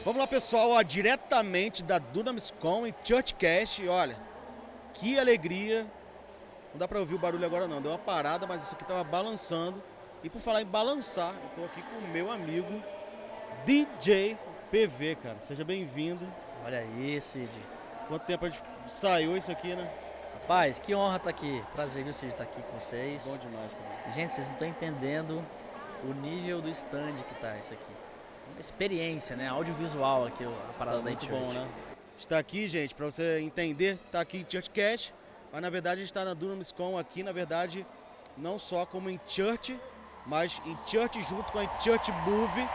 Vamos lá, pessoal, ó, diretamente da DunamsCon e Churchcast. Olha, que alegria. Não dá pra ouvir o barulho agora não, deu uma parada, mas isso aqui tava balançando. E por falar em balançar, eu tô aqui com o meu amigo DJ PV, cara. Seja bem-vindo. Olha aí, Cid. Quanto tempo a gente saiu isso aqui, né? Rapaz, que honra estar aqui. Prazer, viu, Cid, estar aqui com vocês. Bom demais, cara. Gente, vocês não estão entendendo o nível do stand que tá isso aqui. Uma experiência, né? Audiovisual aqui, a parada Tá da muito Church. bom, né? Está aqui, gente, pra você entender, tá aqui em Churchcast, mas na verdade a gente tá na DunamsCon aqui, na verdade, não só como em Church, mas em Church junto com a Church Move,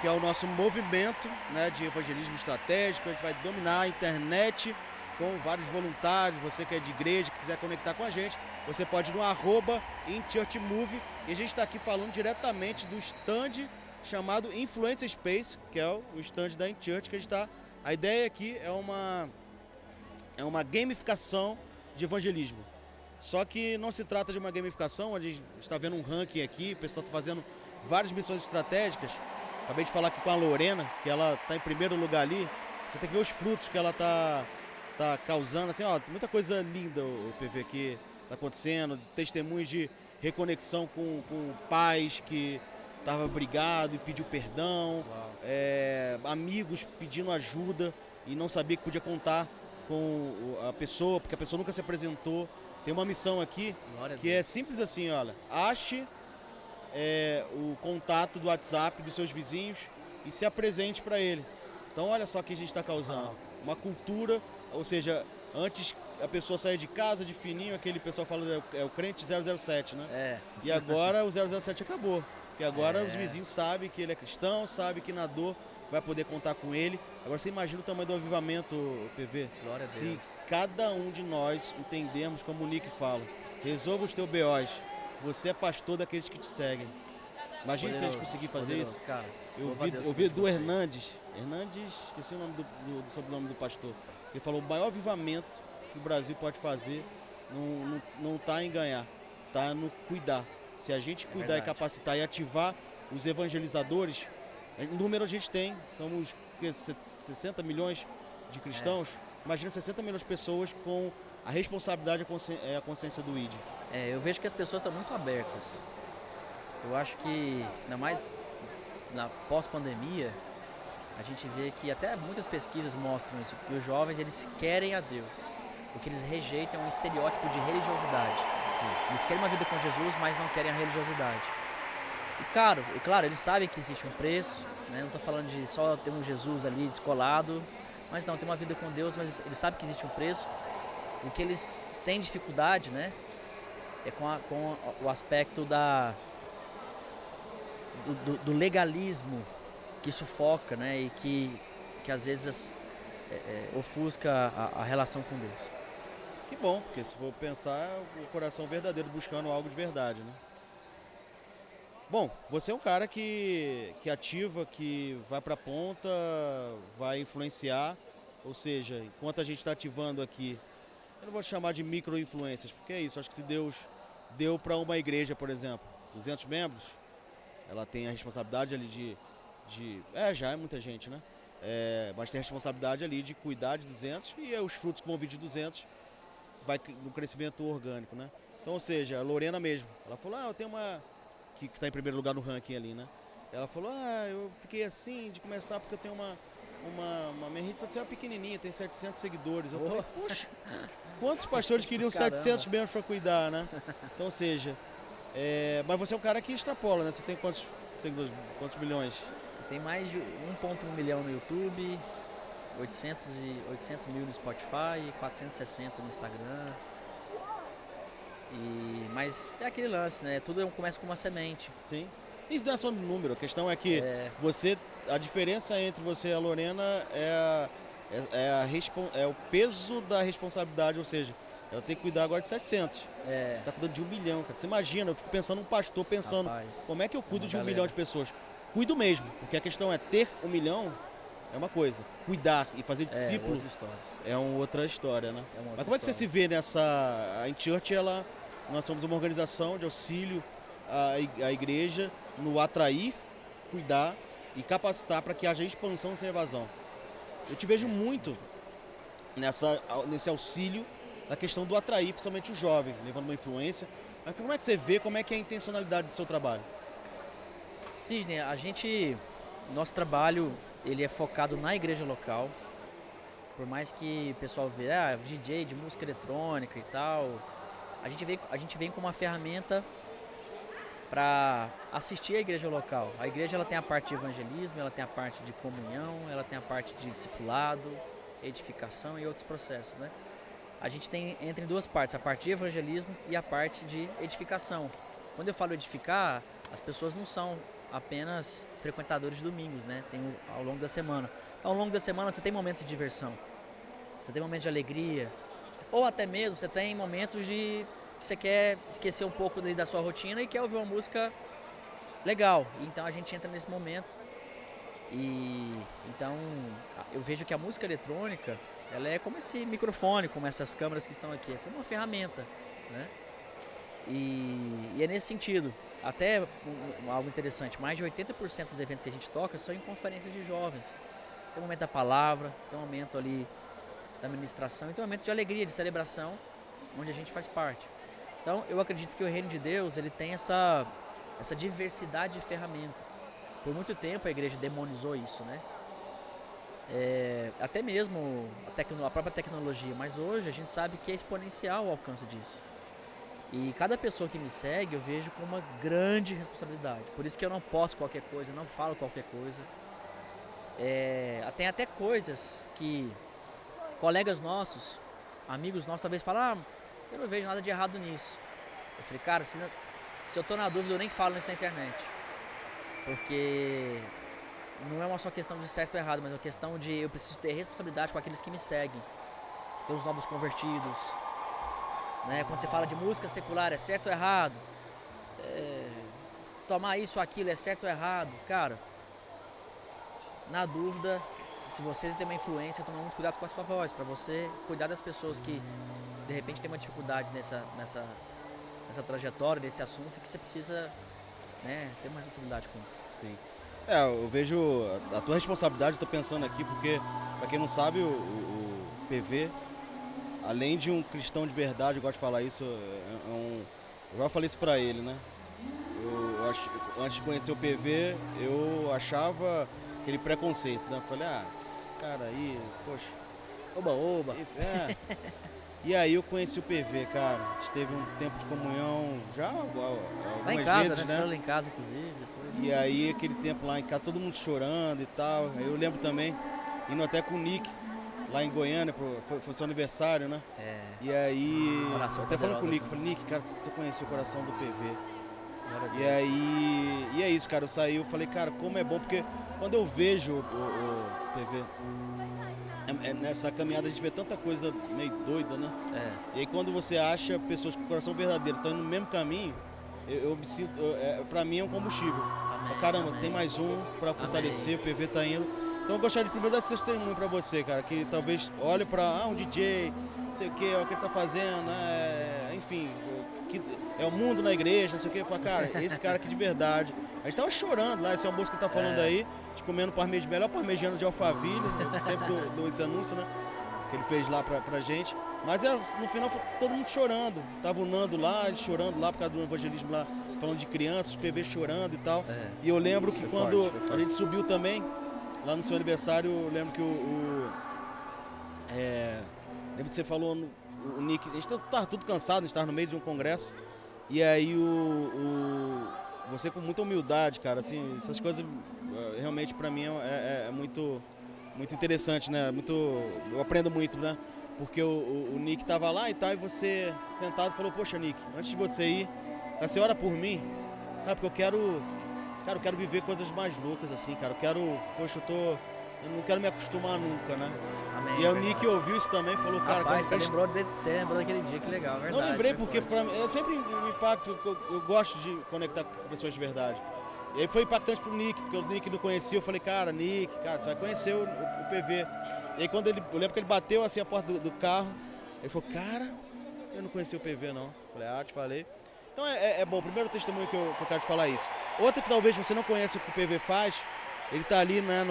que é o nosso movimento, né, de evangelismo estratégico. A gente vai dominar a internet com vários voluntários. Você que é de igreja, que quiser conectar com a gente, você pode ir no @InChurchMove. E a gente está aqui falando diretamente do stand chamado Influencer Space, que é o stand da InChurch, que a gente está... A ideia aqui é uma gamificação de evangelismo. Só que não se trata de uma gamificação, onde a gente está vendo um ranking aqui, o pessoal está fazendo várias missões estratégicas. Acabei de falar aqui com a Lorena, que ela está em primeiro lugar ali. Você tem que ver os frutos que ela tá causando. Assim, ó, muita coisa linda o PV que está acontecendo. Testemunhos de reconexão com pais que estavam brigados e pediu perdão. Amigos pedindo ajuda e não sabia que podia contar com a pessoa, porque a pessoa nunca se apresentou. Tem uma missão aqui que é simples assim, olha. Ache o contato do WhatsApp dos seus vizinhos e se apresente para ele. Então olha só o que a gente está causando. Uma cultura, ou seja, antes a pessoa saía de casa de fininho, aquele pessoal fala é o crente 007, né? É. E agora o 007 acabou. Porque agora os vizinhos sabem que ele é cristão, sabem que na dor vai poder contar com ele. Agora você imagina o tamanho do avivamento, PV. Glória a Se Deus. cada um de nós entendermos como o Nick fala, resolva os teus BOs. Você é pastor daqueles que te seguem. Imagina se a gente conseguir fazer isso. Cara, Eu vi do Hernandes, esqueci o nome do sobrenome do pastor. Ele falou: o maior avivamento que o Brasil pode fazer não está em ganhar, está no cuidar. Se a gente cuidar e capacitar e ativar os evangelizadores, número a gente tem, somos 60 milhões de cristãos. Imagina 60 milhões de pessoas com a responsabilidade e a consciência do ID. Eu vejo que as pessoas estão muito abertas. Eu acho que, ainda mais na pós-pandemia, a gente vê que até muitas pesquisas mostram isso, que os jovens eles querem a Deus. O que eles rejeitam é um estereótipo de religiosidade. Sim. Eles querem uma vida com Jesus, mas não querem a religiosidade. E claro, eles sabem que existe um preço, né? Não estou falando de só ter um Jesus ali descolado, mas não, tem uma vida com Deus, mas eles sabem que existe um preço. O que eles têm dificuldade, né, é com o aspecto do legalismo que sufoca, né, e que às vezes ofusca a relação com Deus. Que bom, porque se for pensar, é o coração verdadeiro buscando algo de verdade, né? Bom, você é um cara que ativa, que vai pra ponta, vai influenciar, ou seja, enquanto a gente está ativando aqui, eu não vou chamar de micro-influências, porque é isso, acho que se Deus deu para uma igreja, por exemplo, 200 membros, ela tem a responsabilidade ali já é muita gente, né? Mas tem a responsabilidade ali de cuidar de 200 e os frutos que vão vir de 200 vai no crescimento orgânico, né? Então, ou seja, a Lorena mesmo, ela falou, eu tenho uma... que está em primeiro lugar no ranking ali, né? Ela falou, eu fiquei assim de começar porque eu tenho minha rede social pequenininha, tem 700 seguidores. Eu falei, poxa, quantos pastores queriam 700 membros para cuidar, né? Então, ou seja, mas você é um cara que extrapola, né? Você tem quantos seguidores, quantos milhões? Tem mais de 1,1 milhão no YouTube, 800 mil no Spotify, 460 no Instagram. Mas é aquele lance, né? Tudo começa com uma semente. Sim. Isso não é só no número, a questão é que a diferença entre você e a Lorena é o peso da responsabilidade, ou seja, ela tem que cuidar agora de 700. Você está cuidando de 1 milhão, cara. Você imagina, eu fico pensando um pastor Rapaz, como é que eu cuido de 1 milhão de pessoas? Cuido mesmo, porque a questão é ter 1 milhão é uma coisa, cuidar e fazer discípulo é uma outra história, né? Mas como é que você se vê nessa... A InChurch, nós somos uma organização de auxílio à igreja no atrair, cuidar e capacitar para que haja expansão sem evasão. Eu te vejo muito nesse auxílio da questão do atrair, principalmente o jovem, levando uma influência. Mas como é que você vê, como é que é a intencionalidade do seu trabalho? Sidney, nosso trabalho, ele é focado na igreja local. Por mais que o pessoal vê, DJ de música eletrônica e tal, a gente vem com uma ferramenta para assistir a igreja local. A igreja ela tem a parte de evangelismo, ela tem a parte de comunhão, ela tem a parte de discipulado, edificação e outros processos, né? A gente entra em duas partes, a parte de evangelismo e a parte de edificação. Quando eu falo edificar, as pessoas não são apenas frequentadores de domingos, né? Tem ao longo da semana. Ao longo da semana você tem momentos de diversão, você tem momentos de alegria, ou até mesmo você tem momentos de você quer esquecer um pouco da sua rotina e quer ouvir uma música legal. Então a gente entra nesse momento. E então eu vejo que a música eletrônica, ela é como esse microfone, como essas câmeras que estão aqui, é como uma ferramenta, né? E é nesse sentido. Até algo interessante, mais de 80% dos eventos que a gente toca são em conferências de jovens. Tem um momento da palavra, tem um momento ali da ministração, e tem um momento de alegria, de celebração, onde a gente faz parte. Então, eu acredito que o reino de Deus, ele tem essa diversidade de ferramentas. Por muito tempo a igreja demonizou isso, né? Até mesmo a própria tecnologia, mas hoje a gente sabe que é exponencial o alcance disso. E cada pessoa que me segue eu vejo com uma grande responsabilidade. Por isso que eu não posto qualquer coisa, não falo qualquer coisa. Tem até coisas que colegas nossos, amigos nossos, talvez falam, eu não vejo nada de errado nisso. Eu falei, cara, se eu tô na dúvida, eu nem falo isso na internet. Porque não é uma só questão de certo ou errado, mas é uma questão de eu preciso ter responsabilidade com aqueles que me seguem. Ter os novos convertidos. Né? Quando você fala de música secular, é certo ou errado? Tomar isso ou aquilo, é certo ou errado? Cara, na dúvida, se você tem uma influência, toma muito cuidado com a sua voz, para você cuidar das pessoas que de repente tem uma dificuldade nessa trajetória, nesse assunto, e que você precisa, né, ter uma responsabilidade com isso. Sim. Eu vejo a tua responsabilidade, eu tô pensando aqui, porque, para quem não sabe, o PV, além de um cristão de verdade, eu gosto de falar isso, eu já falei isso pra ele, né? Antes de conhecer o PV, eu achava aquele preconceito, né? Eu falei, esse cara aí, poxa... Oba! E aí eu conheci o PV, cara. A gente teve um tempo de comunhão já algumas lá em casa, vezes, né? Lá em casa, inclusive, depois. E aí aquele tempo lá em casa, todo mundo chorando e tal. Aí eu lembro também, indo até com o Nick, lá em Goiânia, foi seu aniversário, né? E aí, até falando com o Nick, eu falei, Nick, cara, você precisa conhecer o coração do PV. E é isso, cara, eu saí, eu falei, cara, como é bom, porque quando eu vejo o PV, nessa caminhada a gente vê tanta coisa meio doida, né? E aí quando você acha pessoas com coração verdadeiro, estão indo no mesmo caminho, eu me sinto, pra mim é um combustível. Caramba, tem mais um pra fortalecer, o PV tá indo. Então eu gostaria de primeiro dar esse testemunho pra você, cara, que talvez olhe pra um DJ, não sei o que, o que ele tá fazendo, enfim, que é o mundo na igreja, não sei o que, fala, cara, esse cara aqui de verdade. A gente tava chorando lá, esse é o moço que tá falando aí, a gente comendo melhor parmegiano de Alphaville, eu sempre dou esse anúncio, né, que ele fez lá pra gente. Mas no final foi todo mundo chorando, tava o Nando lá, ele chorando lá por causa do evangelismo lá, falando de crianças, os PV chorando e tal. E eu lembro que quando a gente subiu também, lá no seu aniversário, eu lembro que lembro que você falou, o Nick, a gente tava tudo cansado, a gente tava no meio de um congresso, e aí você com muita humildade, cara, assim, essas coisas realmente pra mim é muito, muito interessante, né, eu aprendo muito, né, porque o Nick tava lá e tal, e você sentado falou, poxa Nick, antes de você ir, você ora por mim, cara, porque eu quero viver coisas mais loucas assim, cara, eu não quero me acostumar nunca, né? Amém, e aí o Nick ouviu isso também e falou, cara... Rapaz, você lembrou daquele dia, que legal, verdade. Não lembrei porque pra mim, é sempre um impacto, eu gosto de conectar com pessoas de verdade. E aí foi impactante pro Nick, porque o Nick não conhecia, eu falei, cara, Nick, cara, você vai conhecer o PV. E aí quando eu lembro que ele bateu assim a porta do carro, ele falou, cara, eu não conhecia o PV não. Eu falei, te falei. Então é bom, primeiro testemunho que eu quero te falar isso. Outro que talvez você não conheça o que o PV faz, Ele tá ali, né,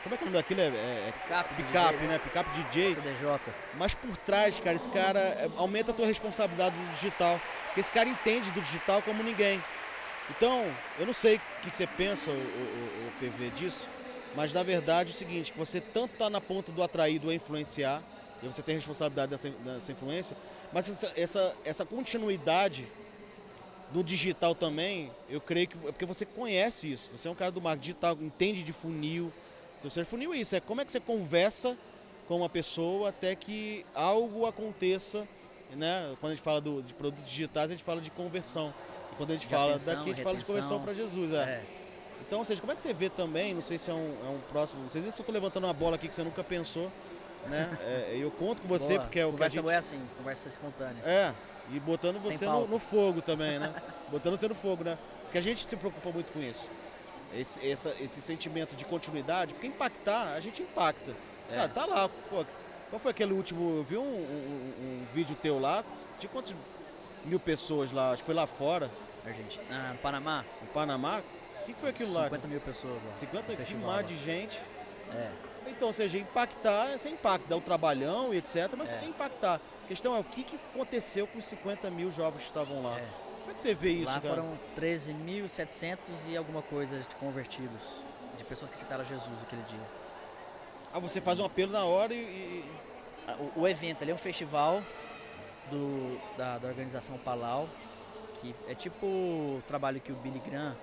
como é que é o nome daquilo? Picape, DJ, né? Picape DJ. CDJ. Mas por trás, cara, esse cara aumenta a tua responsabilidade do digital. Porque esse cara entende do digital como ninguém. Então, eu não sei o que você pensa, o PV, disso, mas na verdade é o seguinte, que você tanto tá na ponta do atrair, do influenciar, e você tem a responsabilidade dessa influência, mas essa continuidade do digital também, eu creio que é porque você conhece isso. Você é um cara do marketing digital, entende de funil. Então, ser funil é isso, é como é que você conversa com uma pessoa até que algo aconteça, né? Quando a gente fala de produtos digitais, a gente fala de conversão. E quando a gente fala atenção, daqui, a gente fala de conversão para Jesus. Então, ou seja, como é que você vê também, não sei se é um próximo, não sei se eu estou levantando uma bola aqui que você nunca pensou, né? Eu conto com você, porque é o que a gente... Conversa boa é assim, conversa espontânea. E botando você no fogo também, né? Botando você no fogo, né? Porque a gente se preocupa muito com isso. Esse sentimento de continuidade, porque impactar, a gente impacta. Cara, tá lá, pô, qual foi aquele último, eu vi um vídeo teu lá, de quantas mil pessoas lá, acho que foi lá fora. Argentina, Panamá. No Panamá? O que foi aquilo lá? 50 mil pessoas lá. 50 mil de gente. É. Então, ou seja, impactar, você impacta, dá o trabalhão e etc, mas você tem que impactar. A questão é o que aconteceu com os 50 mil jovens que estavam lá. Como é que você vê isso, lá cara? Foram 13.700 e alguma coisa de convertidos, de pessoas que citaram Jesus aquele dia. Você faz um apelo na hora O evento ali é um festival da organização Palau, que é tipo o trabalho que o Billy Graham...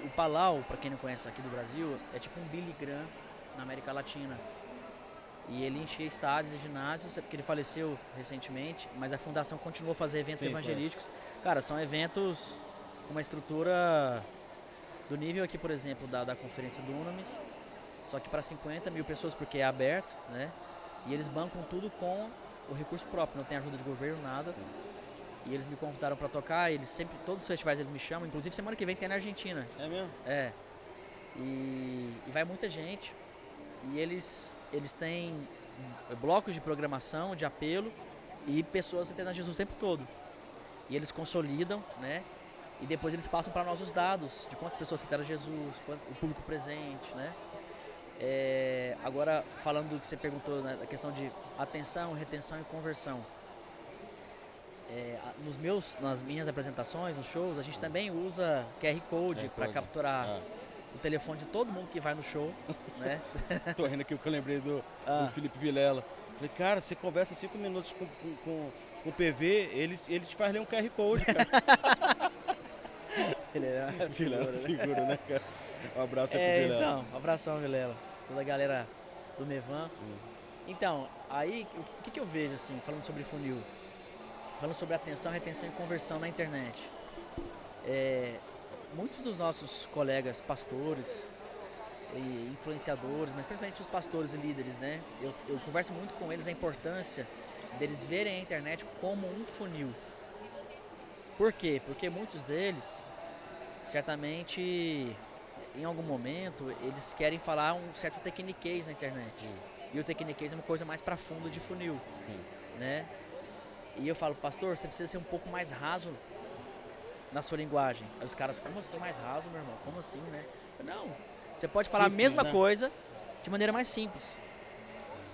o Palau, para quem não conhece aqui do Brasil, é tipo um Billy Graham na América Latina. E ele enchia estádios e ginásios, porque ele faleceu recentemente, mas a fundação continuou a fazer eventos evangelísticos. Cara, são eventos com uma estrutura do nível aqui, por exemplo, da conferência do Unamis, só que para 50 mil pessoas, porque é aberto, né? E eles bancam tudo com o recurso próprio, não tem ajuda de governo, nada. Sim. E eles me convidaram para tocar, todos os festivais eles me chamam, inclusive semana que vem tem na Argentina. É mesmo? É. E vai muita gente. E eles têm blocos de programação, de apelo e pessoas entendendo Jesus o tempo todo. E eles consolidam, né? E depois eles passam para nós os dados de quantas pessoas citaram Jesus, o público presente, né? Agora, falando do que você perguntou, né, da questão de atenção, retenção e conversão. Nas minhas apresentações, nos shows, a gente também usa QR Code para capturar o telefone de todo mundo que vai no show, né? Tô rindo aqui porque eu lembrei do Felipe Vilela. Falei, cara, você conversa 5 minutos com o PV, ele te faz ler um QR Code, cara. Ele é uma figura, né, cara? Um abraço aí pro Vilela. Então, um abração, Vilela. Toda a galera do Mevan. Então, aí, o que eu vejo, assim, falando sobre funil? Falando sobre atenção, retenção e conversão na internet. Muitos dos nossos colegas pastores e influenciadores, mas principalmente os pastores e líderes, né? Eu converso muito com eles a importância deles verem a internet como um funil. Por quê? Porque muitos deles, certamente, em algum momento, eles querem falar um certo tecniquez na internet. E o tecniquez é uma coisa mais para fundo de funil, né? E eu falo, pastor, você precisa ser um pouco mais raso na sua linguagem. Aí os caras, como assim mais raso, meu irmão? Como assim, né? Não, você pode falar simples, a mesma coisa de maneira mais simples.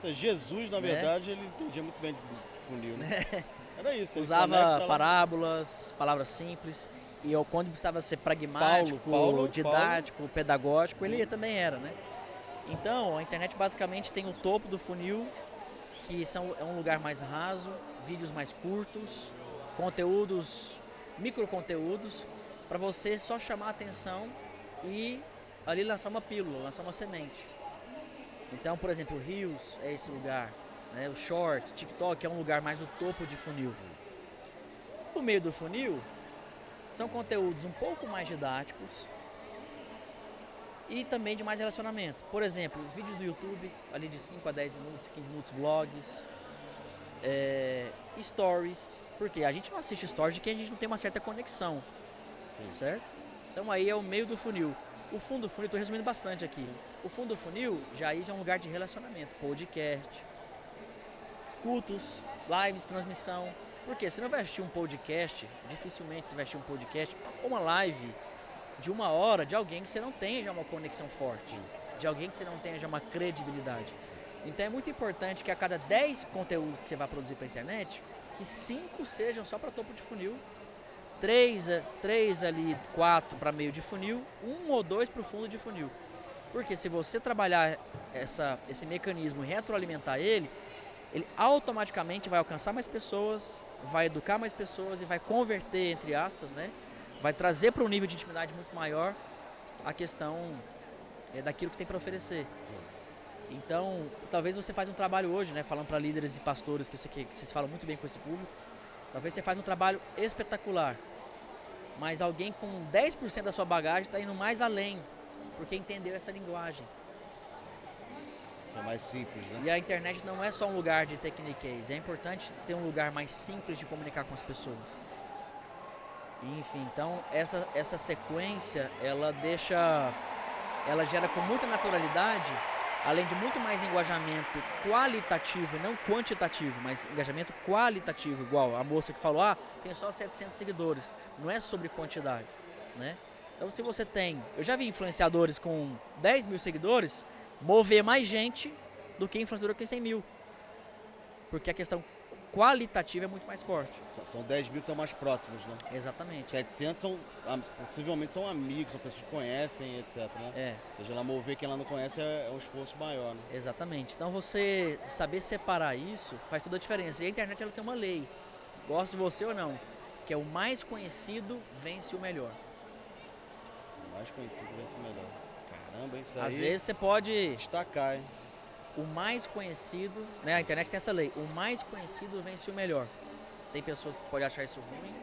Jesus, na verdade, ele entendia muito bem de funil, né? Era isso. Usava parábolas, palavras simples. E quando precisava ser pragmático, didático, pedagógico, ele também era, né? Então, a internet basicamente tem o topo do funil, que é um lugar mais raso, vídeos mais curtos, microconteúdos, para você só chamar a atenção e ali lançar uma pílula, lançar uma semente. Então, por exemplo, o Reels é esse lugar, né? O Short, TikTok é um lugar mais do topo de funil. No meio do funil, são conteúdos um pouco mais didáticos e também de mais relacionamento. Por exemplo, os vídeos do YouTube, ali de 5 a 10 minutos, 15 minutos, vlogs, stories, porque a gente não assiste stories de quem a gente não tem uma certa conexão, certo? Então aí é o meio do funil. O fundo do funil, estou resumindo bastante aqui. O fundo do funil já é um lugar de relacionamento, podcast, cultos, lives, transmissão. Porque você não vai assistir um podcast, dificilmente você vai assistir um podcast ou uma live de 1 hora de alguém que você não tenha já uma conexão forte, de alguém que você não tenha já uma credibilidade. Então é muito importante que a cada 10 conteúdos que você vai produzir para a internet, que 5 sejam só para topo de funil, 3 ali, 4 para meio de funil, 1 ou 2 para o fundo de funil. Porque se você trabalhar esse mecanismo e retroalimentar ele automaticamente vai alcançar mais pessoas, vai educar mais pessoas e vai converter, entre aspas, né? Vai trazer para um nível de intimidade muito maior a questão daquilo que tem para oferecer. Então, talvez você faz um trabalho hoje, né? Falando para líderes e pastores, que vocês falam muito bem com esse público, talvez você faz um trabalho espetacular, mas alguém com 10% da sua bagagem está indo mais além, porque entendeu essa linguagem. É mais simples, né? E a internet não é só um lugar de techniquez, é importante ter um lugar mais simples de comunicar com as pessoas. E, enfim, então essa sequência, ela gera com muita naturalidade, além de muito mais engajamento qualitativo e não quantitativo, mas engajamento qualitativo, igual a moça que falou, tem só 700 seguidores, não é sobre quantidade, né? Então se você eu já vi influenciadores com 10 mil seguidores mover mais gente do que influenciador que tem 100 mil, porque a questão qualitativa é muito mais forte. São 10 mil que estão mais próximos, né? Exatamente. 700 possivelmente são amigos, são pessoas que conhecem, etc, né? Ou seja, ela mover quem ela não conhece é um esforço maior, né? Exatamente. Então você saber separar isso faz toda a diferença. E a internet ela tem uma lei, gosta de você ou não, que é o mais conhecido vence o melhor. O mais conhecido vence o melhor. Caramba, isso aí... Às vezes você pode... destacar, hein? O mais conhecido, né? A internet tem essa lei, o mais conhecido vence o melhor. Tem pessoas que podem achar isso ruim,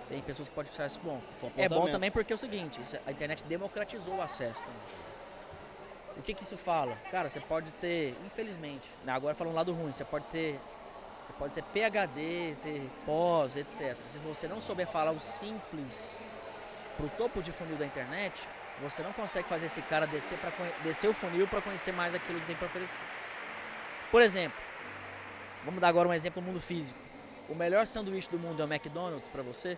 tem pessoas que podem achar isso bom. É bom também porque é o seguinte, a internet democratizou o acesso também. O que isso fala? Cara, você pode ter, infelizmente, agora falando um lado ruim, você pode ser PhD, ter pós, etc. Se você não souber falar o simples pro topo de funil da internet, você não consegue fazer esse cara descer o funil para conhecer mais aquilo que tem para oferecer. Por exemplo, vamos dar agora um exemplo no mundo físico. O melhor sanduíche do mundo é o McDonald's para você?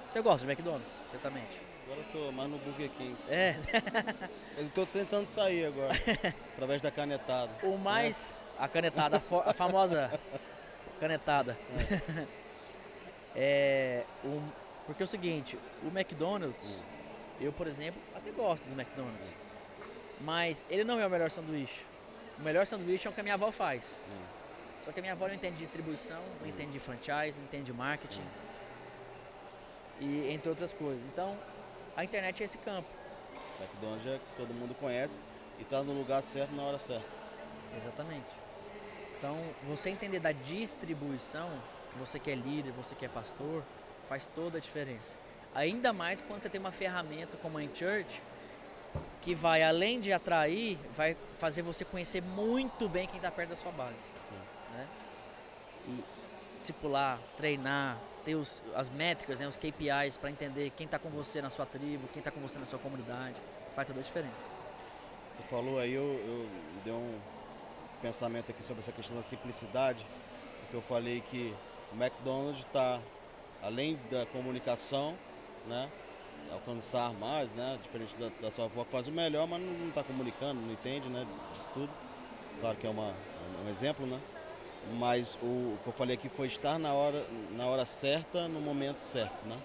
Você gosta de McDonald's? Certamente. Agora eu tô mais no Burger King. Eu tô tentando sair agora, através da canetada. A canetada, a famosa canetada. Porque é o seguinte, o McDonald's, eu, por exemplo, até gosto do McDonald's, mas ele não é o melhor sanduíche. O melhor sanduíche é o que a minha avó faz. Só que a minha avó não entende de distribuição, não entende de franchise, não entende de marketing, e entre outras coisas. Então, a internet é esse campo. O McDonald's é que todo mundo conhece e está no lugar certo na hora certa. Exatamente. Então, você entender da distribuição, você que é líder, você que é pastor, faz toda a diferença. Ainda mais quando você tem uma ferramenta como a InChurch, que vai, além de atrair, vai fazer você conhecer muito bem quem está perto da sua base. Né? E discipular, treinar, ter as métricas, né, os KPIs para entender quem está com você na sua tribo, quem está com você na sua comunidade, faz toda a diferença. Você falou aí, eu dei um pensamento aqui sobre essa questão da simplicidade, porque eu falei que o McDonald's está, além da comunicação, né, alcançar mais, né, diferente da sua avó que faz o melhor, mas não está comunicando, não entende, né, disso tudo. Claro que é um exemplo, né, mas o que eu falei aqui foi estar na hora certa, no momento certo, né.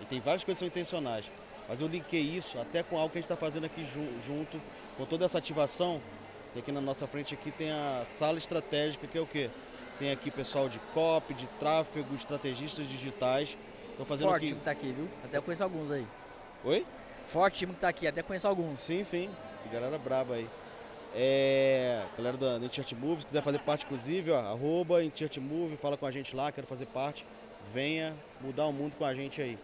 E tem várias coisas que são intencionais, mas eu linkei isso até com algo que a gente está fazendo aqui junto, com toda essa ativação. Tem aqui na nossa frente aqui tem a sala estratégica, que é o quê? Tem aqui pessoal de copy, de tráfego, estrategistas digitais. Estou fazendo Forte aqui... time que tá aqui, viu? Até eu conheço alguns aí. Oi? Forte time que tá aqui, até conheço alguns. Sim. Essa galera braba aí. Galera da InChurch Move, se quiser fazer parte, inclusive, ó, @InChurch Move, fala com a gente lá, quero fazer parte. Venha mudar o mundo com a gente aí.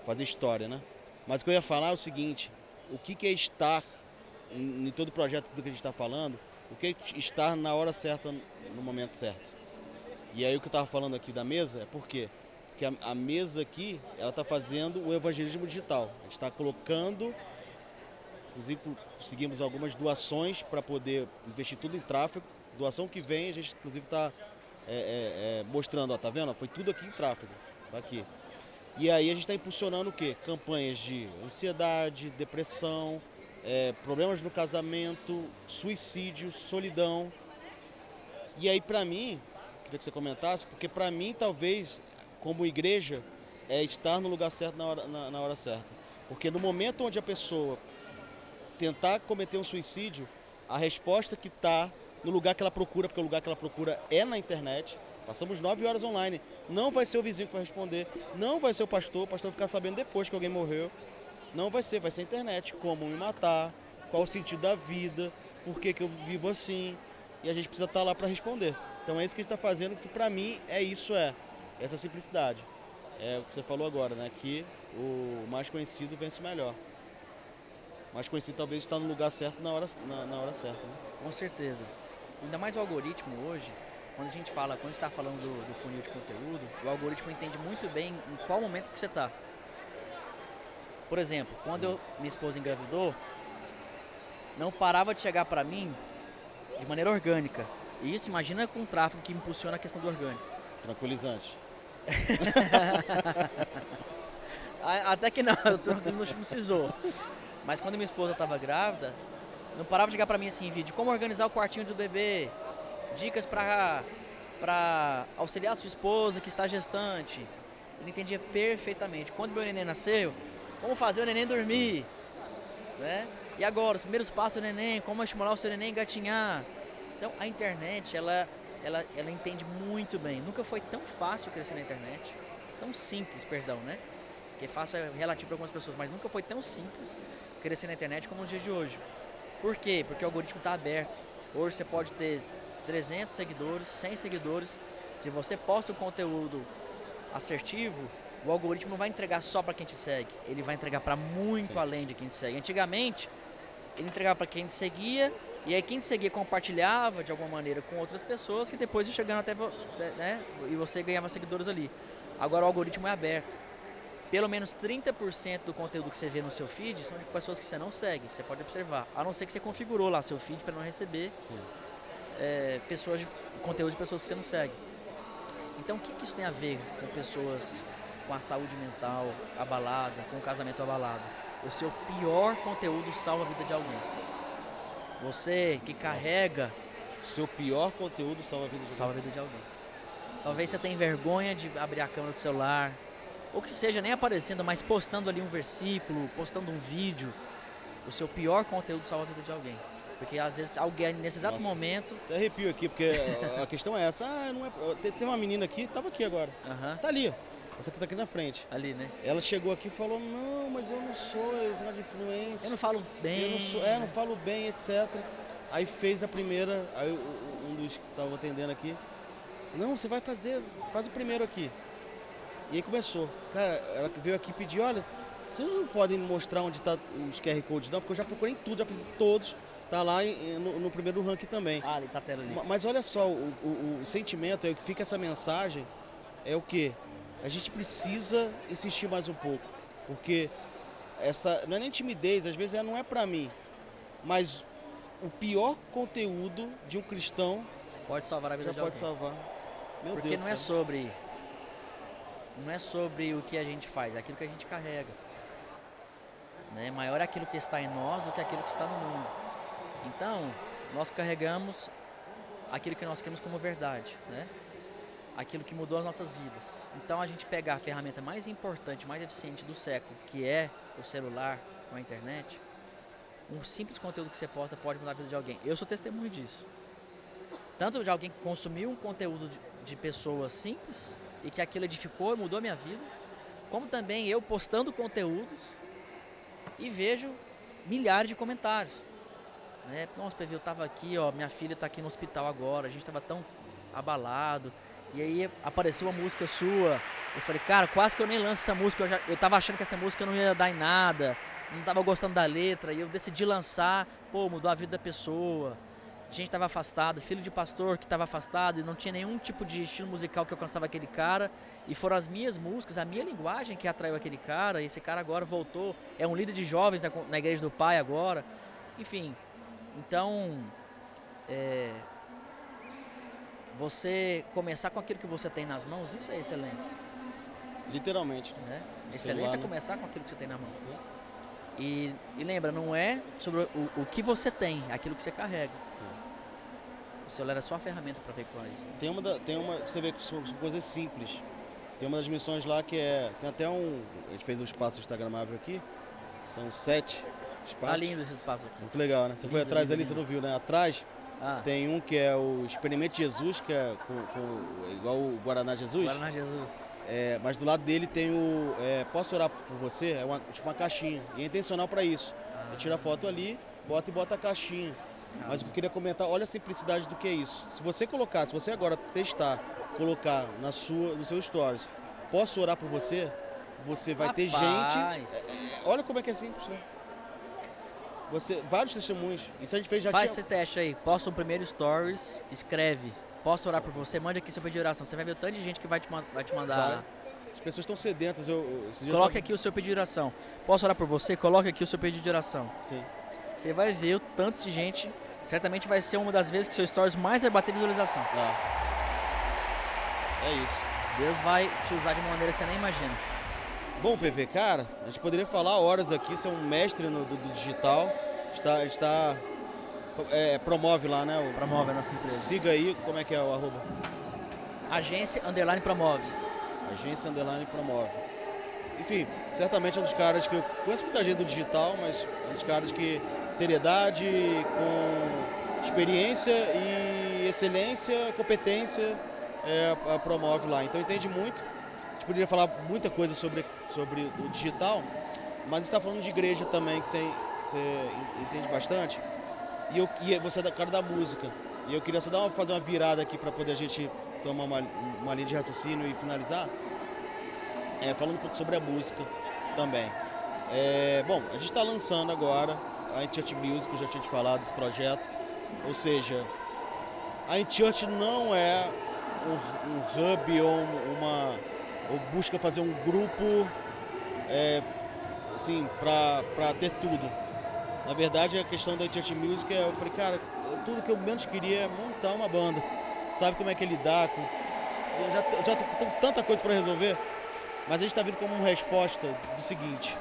Fazer história, né? Mas o que eu ia falar é o seguinte, o que é estar em todo o projeto do que a gente está falando, o que é estar na hora certa, no momento certo. E aí o que eu estava falando aqui da mesa é por quê? Porque a mesa aqui, ela está fazendo o evangelismo digital. A gente está colocando, inclusive conseguimos algumas doações para poder investir tudo em tráfego. Doação que vem, a gente inclusive está mostrando, ó, tá vendo? Foi tudo aqui em tráfego, tá aqui. E aí a gente está impulsionando o quê? Campanhas de ansiedade, depressão, problemas no casamento, suicídio, solidão. E aí para mim, queria que você comentasse, porque para mim talvez, como igreja, é estar no lugar certo na hora certa. Porque no momento onde a pessoa tentar cometer um suicídio, a resposta que está no lugar que ela procura, porque o lugar que ela procura é na internet. Passamos 9 horas online. Não vai ser o vizinho que vai responder, não vai ser o pastor vai ficar sabendo depois que alguém morreu. Não vai ser a internet. Como me matar, qual o sentido da vida, por que eu vivo assim. E a gente precisa estar lá para responder. Então é isso que a gente está fazendo, que para mim essa simplicidade. É o que você falou agora, né? Que o mais conhecido vence o melhor. O mais conhecido talvez está no lugar certo na hora certa. Né? Com certeza. Ainda mais o algoritmo hoje, quando a gente está falando do funil de conteúdo, o algoritmo entende muito bem em qual momento que você está. Por exemplo, quando minha esposa engravidou, não parava de chegar para mim de maneira orgânica. E isso, imagina com o tráfego que impulsiona a questão do orgânico. Tranquilizante. Até que não, não precisou. Mas quando minha esposa estava grávida, não parava de chegar para mim assim, vídeo, como organizar o quartinho do bebê, dicas para auxiliar a sua esposa que está gestante. Ele entendia perfeitamente. Quando meu neném nasceu, como fazer o neném dormir, né? E agora, os primeiros passos do neném, como estimular o seu neném a engatinhar. Então, a internet, ela entende muito bem. Nunca foi tão fácil crescer na internet, tão simples, perdão, né? Porque fácil é relativo para algumas pessoas, mas nunca foi tão simples crescer na internet como nos dias de hoje. Por quê? Porque o algoritmo está aberto. Hoje você pode ter 300 seguidores, 100 seguidores. Se você posta um conteúdo assertivo, o algoritmo não vai entregar só para quem te segue. Ele vai entregar para muito além de quem te segue. Antigamente, ele entregava para quem te seguia, e aí quem te seguia compartilhava de alguma maneira com outras pessoas que depois iam chegando até, né, e você ganhava seguidores ali. Agora o algoritmo é aberto. Pelo menos 30% do conteúdo que você vê no seu feed são de pessoas que você não segue, você pode observar. A não ser que você configurou lá seu feed para não receber conteúdo de pessoas que você não segue. Então o que isso tem a ver com pessoas com a saúde mental abalada, com o casamento abalado? O seu pior conteúdo salva a vida de alguém. Você que carrega... O seu pior conteúdo salva a vida de alguém. Talvez você tenha vergonha de abrir a câmera do celular, ou que seja nem aparecendo, mas postando ali um versículo, postando um vídeo. O seu pior conteúdo salva a vida de alguém. Porque às vezes alguém nesse exato momento... Até arrepio aqui, porque a questão é essa. Tem uma menina aqui, tava aqui agora. Tá ali, ó. Essa que tá aqui na frente. Ali, né? Ela chegou aqui e falou, não, mas eu não sou esse negócio de influência. Eu não falo bem. Não falo bem, etc. Aí fez a primeira, aí um dos que tava atendendo aqui, não, você vai faz o primeiro aqui. E aí começou. Cara, ela veio aqui pedir, olha, vocês não podem me mostrar onde tá os QR Codes não, porque eu já procurei em tudo, já fiz todos. Tá lá no primeiro ranking também. Ah, ali tá a tela ali. Mas olha só, o sentimento, que fica essa mensagem, é o quê? A gente precisa insistir mais um pouco, porque essa não é nem timidez, às vezes ela não é pra mim, mas o pior conteúdo de um cristão pode salvar a vida de alguém. Pode salvar. Meu porque Deus, não é sobre o que a gente faz, é aquilo que a gente carrega. Né? Maior é aquilo que está em nós do que aquilo que está no mundo. Então, nós carregamos aquilo que nós queremos como verdade, né? Aquilo que mudou as nossas vidas. Então, a gente pegar a ferramenta mais importante, mais eficiente do século, que é o celular com a internet, um simples conteúdo que você posta pode mudar a vida de alguém. Eu sou testemunho disso. Tanto de alguém que consumiu um conteúdo de pessoas simples e que aquilo edificou e mudou a minha vida, como também eu postando conteúdos e vejo milhares de comentários. Né? Nossa, PV, eu estava aqui, ó, minha filha está aqui no hospital agora, a gente estava tão abalado. E aí apareceu uma música sua. Eu falei, cara, quase que eu nem lanço essa música. Eu tava achando que essa música não ia dar em nada. Não tava gostando da letra. E eu decidi lançar. Pô, mudou a vida da pessoa. A gente tava afastado. Filho de pastor que tava afastado. E não tinha nenhum tipo de estilo musical que alcançava aquele cara. E foram as minhas músicas, a minha linguagem que atraiu aquele cara. E esse cara agora voltou. É um líder de jovens na igreja do pai agora. Enfim. Então... você começar com aquilo que você tem nas mãos, isso é excelência. Literalmente. Né? O Excelência celular, é né? começar com aquilo que você tem na mão. E lembra, não é sobre o que você tem, é aquilo que você carrega. Sim. O celular é só a ferramenta para veicular isso. Né? Tem uma, você vê que são coisas simples. Tem uma das missões lá que é, tem até a gente fez um espaço instagramável aqui, são 7 espaços. Tá lindo esse espaço aqui. Muito legal, né? Você foi Lindo, atrás lindo, ali, lindo. você não viu, né? Atrás Ah, tem um que é o Experimente Jesus, que é igual o Guaraná Jesus. Guaraná Jesus. Mas do lado dele tem o Posso Orar por Você? É tipo uma caixinha. E é intencional para isso. Ele tira a foto ali, bota a caixinha. Mas o que eu queria comentar, olha a simplicidade do que é isso. Se você agora testar, colocar no seu stories, posso orar por você? Você vai ter gente. Olha como é que é simples, né? Vários testemunhos. Isso a gente fez já. Faz esse teste aí, posta um primeiro stories, escreve. Posso orar por você? Mande aqui seu pedido de oração. Você vai ver o tanto de gente que vai te mandar. As pessoas estão sedentas. Coloque aqui o seu pedido de oração. Posso orar por você? Coloque aqui o seu pedido de oração. Sim. Você vai ver o tanto de gente. Certamente vai ser uma das vezes que seu stories mais vai bater visualização. É isso. Deus vai te usar de uma maneira que você nem imagina. Bom, PV, cara, a gente poderia falar horas aqui. Você é um mestre do digital. Promove lá, né? Promove a nossa empresa. Siga aí, como é que é o arroba? Agência_promove. Agência_promove. Enfim, certamente é um dos caras que eu conheço muita gente do digital, mas é um dos caras que seriedade, com experiência e excelência, competência, promove lá. Então entende muito. A gente poderia falar muita coisa sobre o digital, mas a gente está falando de igreja também, que você entende bastante. E você é da cara da música. E eu queria só fazer uma virada aqui para poder a gente tomar uma linha de raciocínio e finalizar. Falando um pouco sobre a música também. Bom, a gente está lançando agora a InChurch Music, eu já tinha te falado desse projeto. Ou seja, a InChurch não é um hub ou busca fazer um grupo assim, para ter tudo. Na verdade, a questão da InChurch Music eu falei, cara, tudo que eu menos queria é montar uma banda. Sabe como é que é lidar com... Eu já tô com tanta coisa para resolver, mas a gente está vindo como uma resposta do seguinte,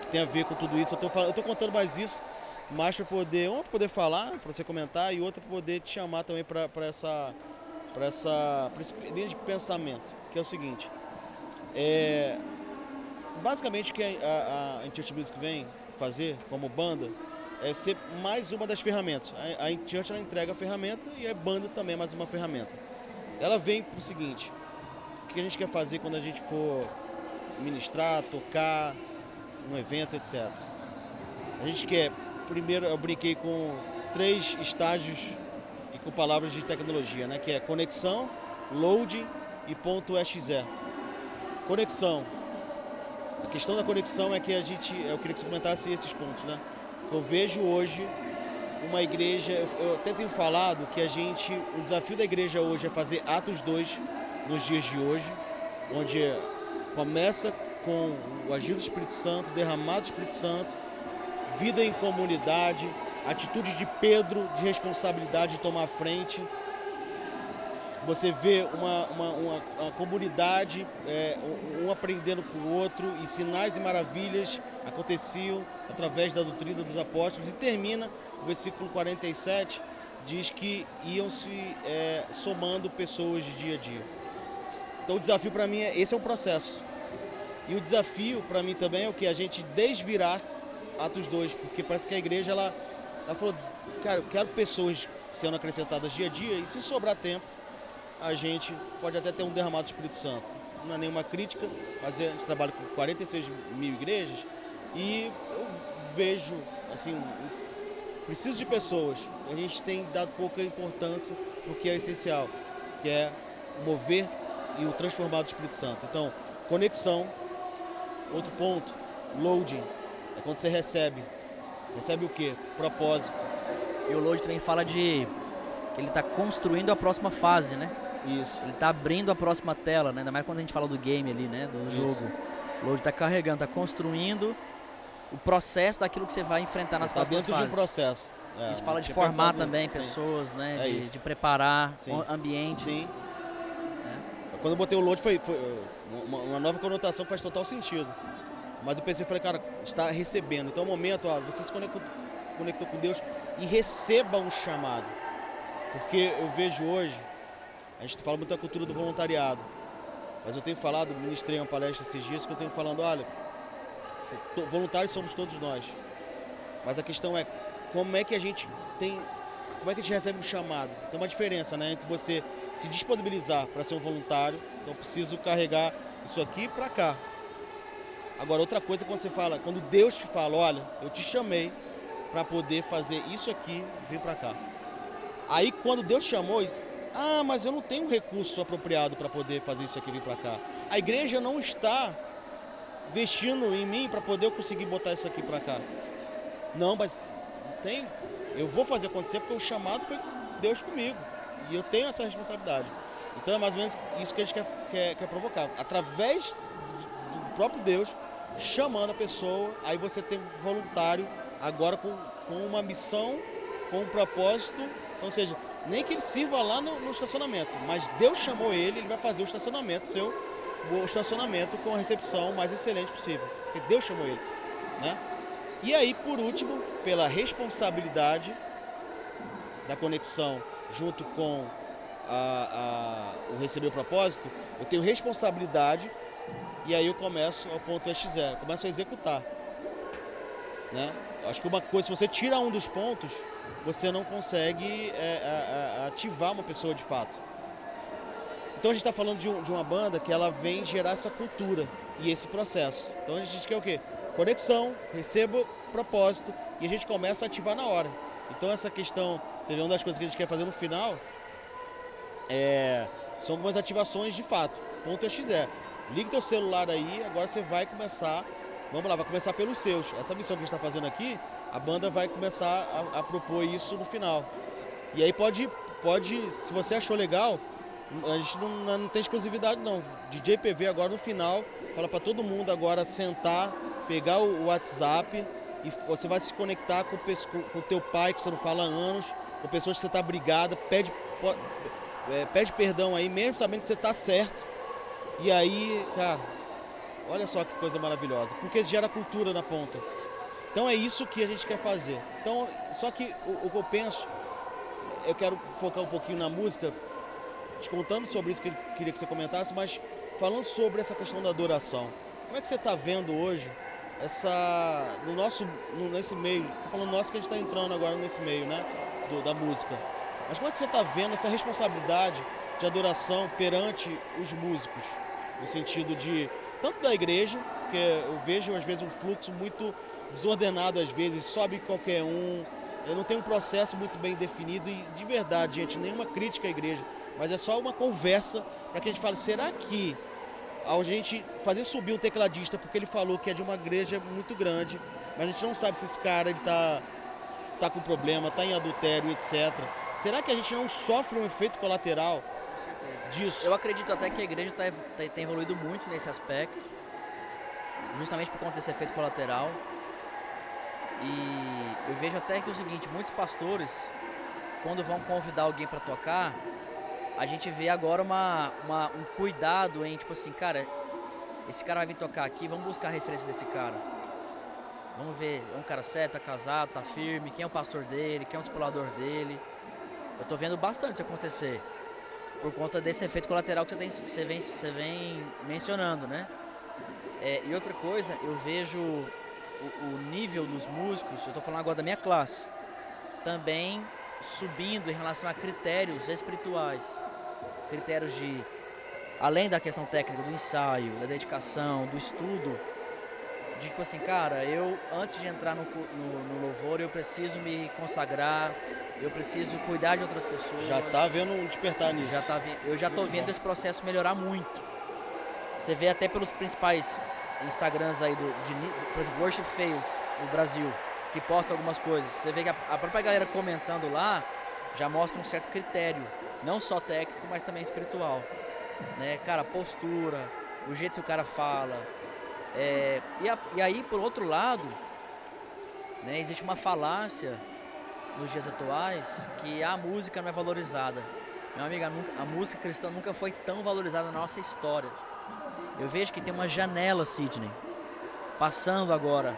que tem a ver com tudo isso. Eu tô contando mais isso, mais para poder falar, para você comentar, e outra para poder te chamar também para esse linha de pensamento, que é o seguinte. Basicamente o que a InChurch Music vem fazer como banda é ser mais uma das ferramentas. A InChurch, ela entrega a ferramenta e a banda também é mais uma ferramenta. Ela vem pro seguinte: o que a gente quer fazer quando a gente for ministrar, tocar, num evento, etc. A gente quer, primeiro eu brinquei com 3 estágios e com palavras de tecnologia, né? Que é conexão, loading e ponto .exe. Conexão. A questão da conexão é que eu queria que você comentasse esses pontos, né? Eu vejo hoje uma igreja, eu até tenho falado que o desafio da igreja hoje é fazer Atos 2 nos dias de hoje, onde começa com o agir do Espírito Santo, derramado do Espírito Santo, vida em comunidade, atitude de Pedro de responsabilidade de tomar a frente. Você vê uma comunidade, um aprendendo com o outro, e sinais e maravilhas aconteciam através da doutrina dos apóstolos. E termina, o versículo 47, diz que iam se somando pessoas de dia a dia. Então o desafio para mim esse é um processo. E o desafio para mim também é o que? A gente desvirar Atos 2, porque parece que a igreja, ela falou, cara, eu quero pessoas sendo acrescentadas dia a dia, e se sobrar tempo, a gente pode até ter um derramado do Espírito Santo. Não é nenhuma crítica, mas a gente trabalha com 46 mil igrejas e eu vejo, assim, preciso de pessoas. A gente tem dado pouca importância para o que é essencial, que é mover e o transformar do Espírito Santo. Então, conexão. Outro ponto, loading. É quando você recebe. Recebe o quê? Propósito. E o load também fala de que ele está construindo a próxima fase, né? Isso. Ele está abrindo a próxima tela, né? Ainda mais quando a gente fala do game ali, né? Do jogo. O load está carregando, está construindo o processo daquilo que você vai enfrentar nas próximas fases. Está dentro de um processo. Isso fala de formar também pessoas, né? De preparar ambientes. Sim. Quando eu botei o load, uma nova conotação que faz total sentido. Mas eu pensei, falei, cara, está recebendo. Então é o momento, ó, você se conectou com Deus e receba um chamado. Porque eu vejo hoje, a gente fala muito da cultura do voluntariado, mas eu tenho falado, ministrei uma palestra esses dias, que eu tenho falando, olha, voluntários somos todos nós. Mas a questão é, como é que a gente recebe um chamado? Tem uma diferença, né, entre você se disponibilizar para ser um voluntário, então eu preciso carregar isso aqui para cá. Agora, outra coisa é quando você fala, quando Deus te fala, olha, eu te chamei para poder fazer isso aqui, vir para cá. Aí quando Deus chamou, mas eu não tenho um recurso apropriado para poder fazer isso aqui, vir para cá. A igreja não está investindo em mim para poder eu conseguir botar isso aqui para cá. Não, mas tem. Eu vou fazer acontecer porque o chamado foi Deus comigo. E eu tenho essa responsabilidade. Então é mais ou menos isso que a gente quer provocar. Através do próprio Deus, chamando a pessoa, aí você tem um voluntário agora com uma missão, com um propósito, ou seja, nem que ele sirva lá no estacionamento, mas Deus chamou ele vai fazer o estacionamento com a recepção mais excelente possível, porque Deus chamou ele, né? E aí, por último, pela responsabilidade da conexão junto com o receber o propósito, eu tenho responsabilidade e aí eu começo ao ponto XE, começo a executar, né? Acho que uma coisa, se você tira um dos pontos, você não consegue ativar uma pessoa de fato. Então a gente está falando de uma banda que ela vem gerar essa cultura e esse processo. Então a gente quer o quê? Conexão, recebo propósito e a gente começa a ativar na hora. Então essa questão, você vê, uma das coisas que a gente quer fazer no final são algumas ativações de fato. Ponto XE. Liga teu celular aí, agora você vai começar. Vamos lá, vai começar pelos seus. Essa missão que a gente está fazendo aqui, a banda vai começar a propor isso no final. E aí pode, se você achou legal, a gente não tem exclusividade não. DJ PV agora no final, fala para todo mundo agora sentar, pegar o WhatsApp e você vai se conectar com o teu pai, que você não fala há anos, com pessoas que você está brigada, pede perdão aí, mesmo sabendo que você está certo. E aí, cara, olha só que coisa maravilhosa, porque gera cultura na ponta. Então é isso que a gente quer fazer. Então, só que o que eu penso, eu quero focar um pouquinho na música, te contando sobre isso que eu queria que você comentasse, mas falando sobre essa questão da adoração. Como é que você está vendo hoje nesse meio, estou falando nosso porque a gente está entrando agora nesse meio, né, da música. Mas como é que você está vendo essa responsabilidade de adoração perante os músicos? No sentido de, tanto da igreja, porque eu vejo às vezes um fluxo muito desordenado, às vezes sobe qualquer um, eu não tenho um processo muito bem definido e de verdade, gente, nenhuma crítica à igreja, mas é só uma conversa para que a gente fale, será que ao gente fazer subir um tecladista porque ele falou que é de uma igreja muito grande, mas a gente não sabe se esse cara ele tá com problema, tá em adultério, etc. Será que a gente não sofre um efeito colateral disso? Eu acredito até que a igreja tem evoluído muito nesse aspecto, justamente por conta desse efeito colateral. E eu vejo até que o seguinte, muitos pastores, quando vão convidar alguém para tocar, a gente vê agora um cuidado em, tipo assim, cara, esse cara vai vir tocar aqui, vamos buscar a referência desse cara. Vamos ver, é um cara certo, tá casado, tá firme, quem é o pastor dele, quem é o discipulador dele. Eu tô vendo bastante isso acontecer, por conta desse efeito colateral que você vem mencionando, né? E outra coisa, eu vejo o nível dos músicos, eu tô falando agora da minha classe, também subindo em relação a critérios espirituais. Critérios de, além da questão técnica, do ensaio, da dedicação, do estudo, de tipo assim, cara, eu antes de entrar no louvor, eu preciso me consagrar, eu preciso cuidar de outras pessoas. Já tá vendo um despertar nisso. Eu já tô vendo esse processo melhorar muito. Você vê até pelos principais Instagrams aí, por exemplo, Worship Fails no Brasil, que posta algumas coisas. Você vê que a própria galera comentando lá já mostra um certo critério, não só técnico, mas também espiritual, né? Cara, postura, o jeito que o cara fala. E aí, por outro lado, né, existe uma falácia nos dias atuais que a música não é valorizada. Meu amigo, a música cristã nunca foi tão valorizada na nossa história. Eu vejo que tem uma janela, Sidney, passando agora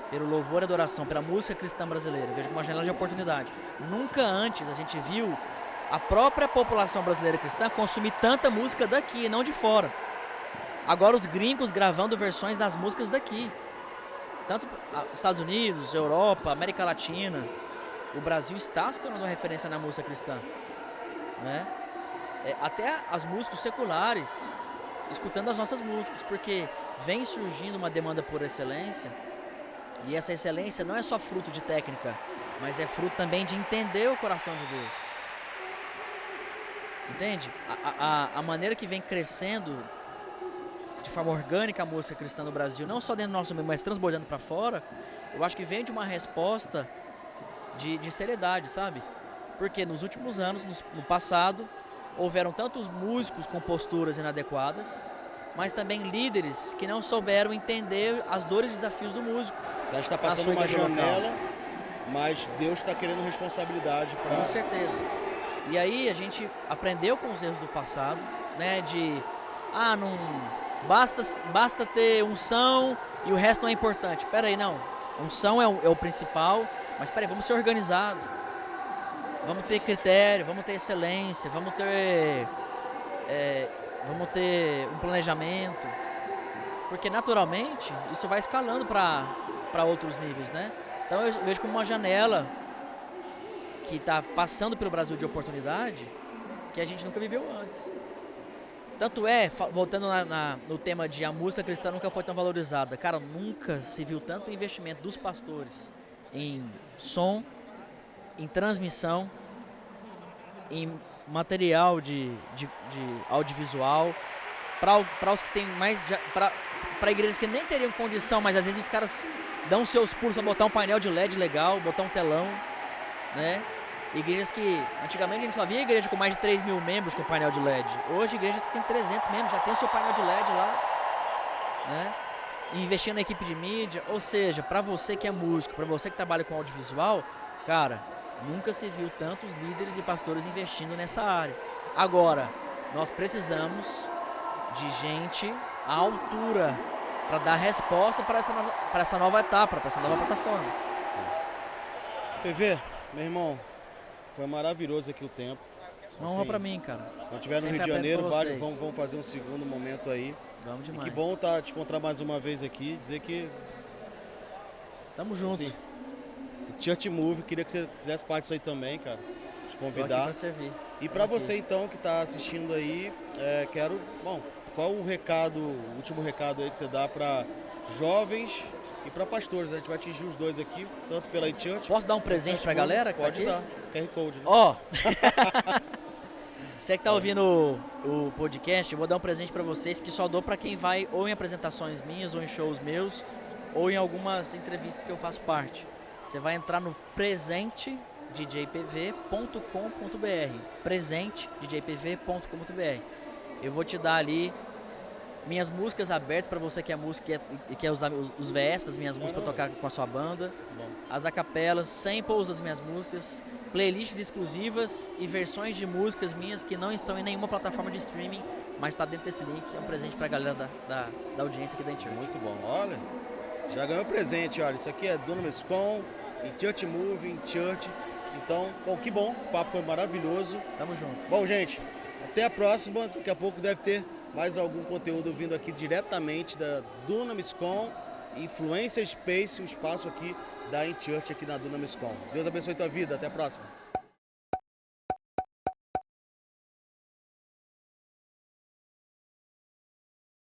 pelo louvor e adoração, pela música cristã brasileira. Eu vejo uma janela de oportunidade. Nunca antes a gente viu a própria população brasileira cristã consumir tanta música daqui, não de fora. Agora os gringos gravando versões das músicas daqui. Tanto Estados Unidos, Europa, América Latina. O Brasil está se tornando uma referência na música cristã, né? Até as músicos seculares escutando as nossas músicas, porque vem surgindo uma demanda por excelência, e essa excelência não é só fruto de técnica, mas é fruto também de entender o coração de Deus. Entende? A maneira que vem crescendo de forma orgânica a música cristã no Brasil, não só dentro do nosso meio, mas transbordando para fora, eu acho que vem de uma resposta de seriedade, sabe? Porque nos últimos anos, no passado, houveram tantos músicos com posturas inadequadas, mas também líderes que não souberam entender as dores e desafios do músico. Você está passando uma janela, mas Deus está querendo responsabilidade para... Com certeza. E aí a gente aprendeu com os erros do passado, né? Não basta ter unção e o resto não é importante. Pera aí, não. Unção é o principal, mas pera aí, vamos ser organizados. Vamos ter critério, vamos ter excelência, vamos ter um planejamento. Porque naturalmente isso vai escalando para outros níveis, né? Então eu vejo como uma janela que está passando pelo Brasil de oportunidade que a gente nunca viveu antes. Tanto voltando no tema de a música cristã nunca foi tão valorizada. Cara, nunca se viu tanto investimento dos pastores em som, em transmissão, em material de audiovisual, para os que tem mais, para igrejas que nem teriam condição, mas às vezes os caras dão seus pulos para botar um painel de LED legal, botar um telão, né? Igrejas que, antigamente a gente só via igreja com mais de 3 mil membros com painel de LED. Hoje igrejas que tem 300 membros, já tem o seu painel de LED lá, né? E investindo na equipe de mídia, ou seja, para você que é músico, para você que trabalha com audiovisual, cara, nunca se viu tantos líderes e pastores investindo nessa área. Agora, nós precisamos de gente à altura para dar resposta para essa nova etapa, para essa nova plataforma. PV, meu irmão, foi maravilhoso aqui o tempo. Uma honra pra mim, cara. Quando estiver no Rio de Janeiro, vamos fazer um segundo momento aí. Vamos demais. E que bom te encontrar mais uma vez aqui, dizer que... Tamo junto. Assim, Church Move, queria que você fizesse parte disso aí também, cara. Te convidar. Tô aqui pra servir. E pra você então que tá assistindo aí, qual o último recado aí que você dá pra jovens e para pastores? A gente vai atingir os dois aqui, tanto pela iChurch. Posso dar um presente pra galera? Que pode tá dar, QR Code. Né? Ó, você que tá ouvindo o podcast, eu vou dar um presente pra vocês que só dou pra quem vai ou em apresentações minhas, ou em shows meus, ou em algumas entrevistas que eu faço parte. Você vai entrar no presentedjpv.com.br, presentedjpv.com.br. Eu vou te dar ali minhas músicas abertas para você que é músico e quer usar os VS das minhas músicas para tocar com a sua banda. As acapelas, samples das minhas músicas, playlists exclusivas e versões de músicas minhas que não estão em nenhuma plataforma de streaming, mas está dentro desse link. É um presente para a galera da audiência aqui da iChurch. Muito bom. Olha, já ganhou presente. Olha, isso aqui é Dunamis Com, Church Move, Church. Então, bom, que bom. O papo foi maravilhoso. Tamo junto. Bom, gente, até a próxima. Daqui a pouco deve ter mais algum conteúdo vindo aqui diretamente da Dunamis Com, Influencer Space, o espaço aqui da iChurch aqui na Dunamis Com. Deus abençoe tua vida, até a próxima.